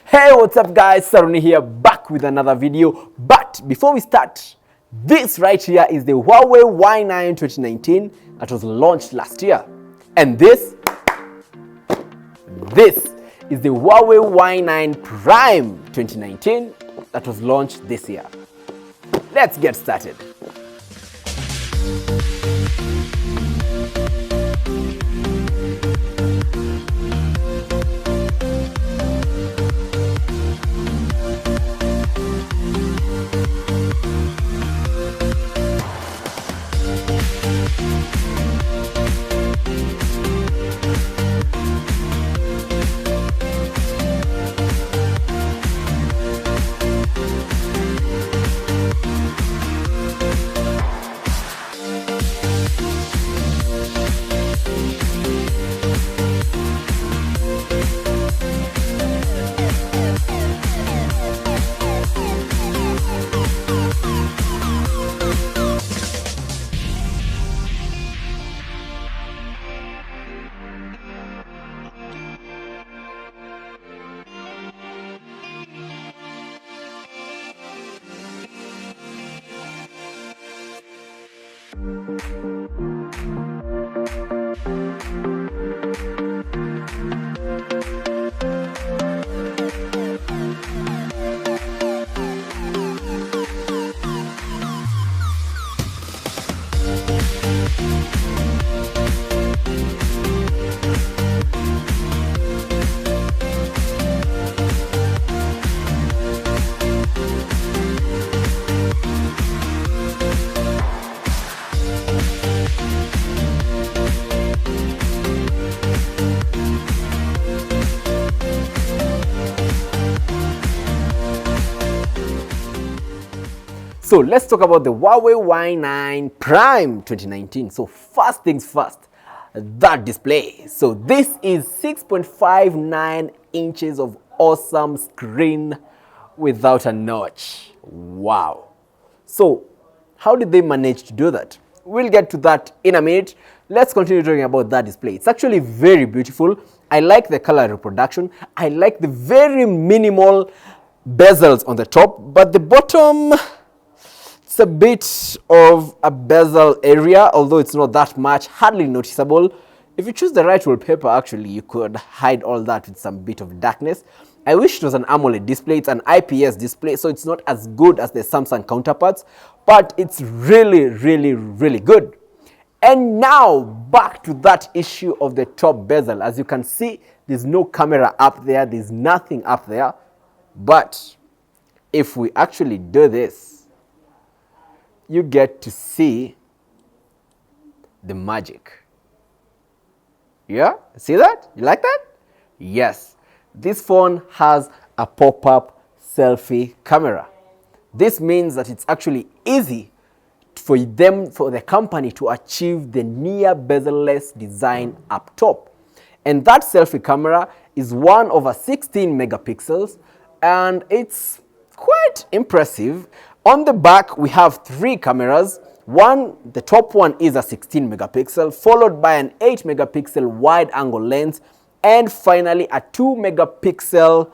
Hey, what's up guys, Saruni here, back with another video. But before we start, this right here is the Huawei Y9 2019 that was launched last year. And this is the Huawei Y9 Prime 2019 that was launched this year. Let's get started. So let's talk about the Huawei Y9 Prime 2019. So first things first, that display. So this is 6.59 inches of awesome screen without a notch. Wow. So how did they manage to do that? We'll get to that in a minute. Let's continue talking about that display. It's actually very beautiful. I like the color reproduction. I like the very minimal bezels on the top, but the bottom, it's a bit of a bezel area, although it's not that much, hardly noticeable. If you choose the right wallpaper, actually, you could hide all that with some bit of darkness. I wish it was an AMOLED display. It's an IPS display, so it's not as good as the Samsung counterparts, but it's really, really, really good. And now, back to that issue of the top bezel. As you can see, there's no camera up there. There's nothing up there. But if we actually do this, you get to see the magic. Yeah? See that? You like that? Yes. This phone has a pop-up selfie camera. This means that it's actually easy for the company to achieve the near bezel-less design up top. And that selfie camera is 1/16 megapixels, and it's quite impressive. On the back, we have three cameras. The top one is a 16 megapixel, followed by an 8 megapixel wide angle lens, and finally a 2 megapixel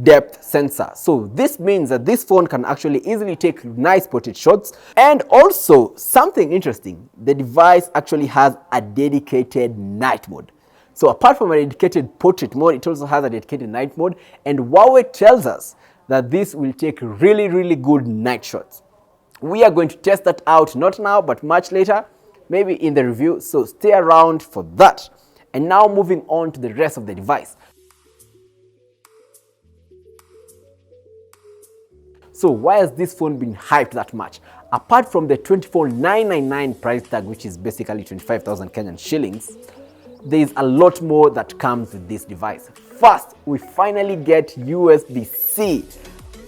depth sensor. So this means that this phone can actually easily take nice portrait shots. And also something interesting, the device actually has a dedicated night mode. So apart from a dedicated portrait mode, it also has a dedicated night mode, and Huawei tells us that this will take really, really good night shots. We are going to test that out, not now, but much later, maybe in the review, so stay around for that. And now moving on to the rest of the device. So why has this phone been hyped that much? Apart from the 24,999 price tag, which is basically 25,000 Kenyan shillings, there is a lot more that comes with this device. First, we finally get USB-C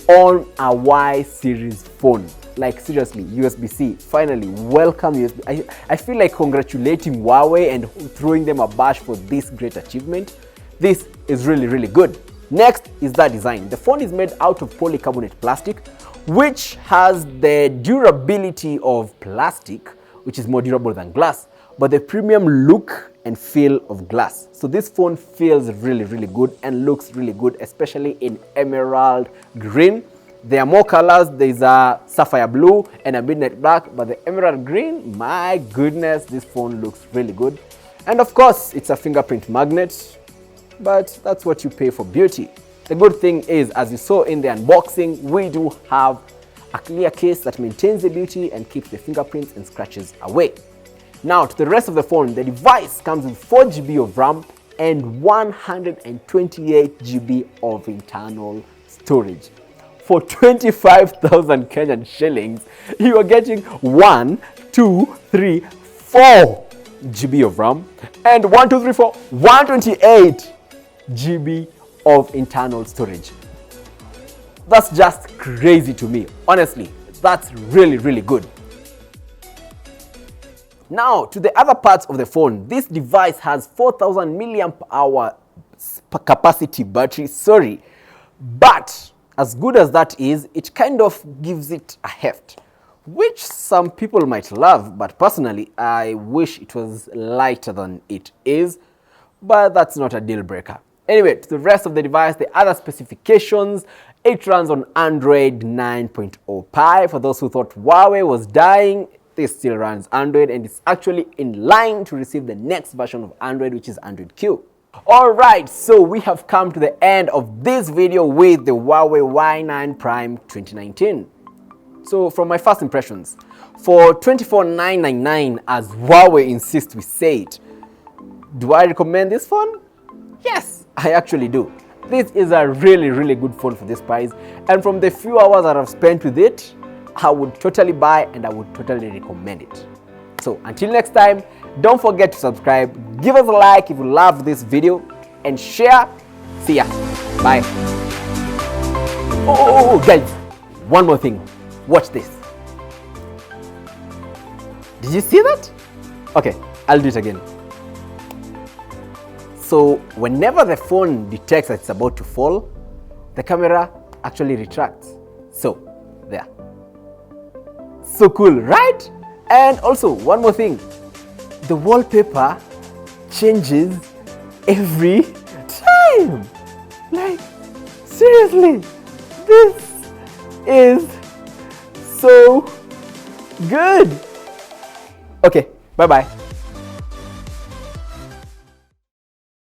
on a Y series phone. Like seriously, USB-C, finally, welcome USB. I feel like congratulating Huawei and throwing them a bash for this great achievement. This is really, really good. Next is the design. The phone is made out of polycarbonate plastic, which has the durability of plastic, which is more durable than glass. but the premium look and feel of glass. So this phone feels really good and looks really good, especially in emerald green. There are more colors. There's a sapphire blue and a midnight black, but the emerald green, my goodness, this phone looks really good. And of course, it's a fingerprint magnet, but that's what you pay for beauty. The good thing is, as you saw in the unboxing, we do have a clear case that maintains the beauty and keeps the fingerprints and scratches away. Now, to the rest of the phone, the device comes with 4 GB of RAM and 128 GB of internal storage. For 25,000 Kenyan shillings, you are getting 1, 2, 3, 4 GB of RAM and 128 GB of internal storage. That's just crazy to me. Honestly, that's really good. Now, to the other parts of the phone, this device has 4,000 milliamp hour capacity battery, but as good as that is, it kind of gives it a heft, which some people might love, but personally, I wish it was lighter than it is, but that's not a deal breaker. Anyway, to the rest of the device, the other specifications, it runs on Android 9.0 Pie. For those who thought Huawei was dying, this still runs Android, and it's actually in line to receive the next version of Android, which is Android Q. Alright, so we have come to the end of this video with the Huawei Y9 Prime 2019. So from my first impressions, for 24,999 as Huawei insists we say it, do I recommend this phone? Yes, I actually do. This is a really good phone for this price, and from the few hours that I've spent with it, I would totally buy and I would totally recommend it. So until next time, don't forget to subscribe, give us a like if you loved this video, and share. See ya. Bye. Oh, guys, one more thing. Watch this. Did you see that? Okay, I'll do it again. So whenever the phone detects that it's about to fall, the camera actually retracts. So there. So cool, right? And also, one more thing. The wallpaper changes every time. Like, seriously, this is so good. Okay, bye-bye.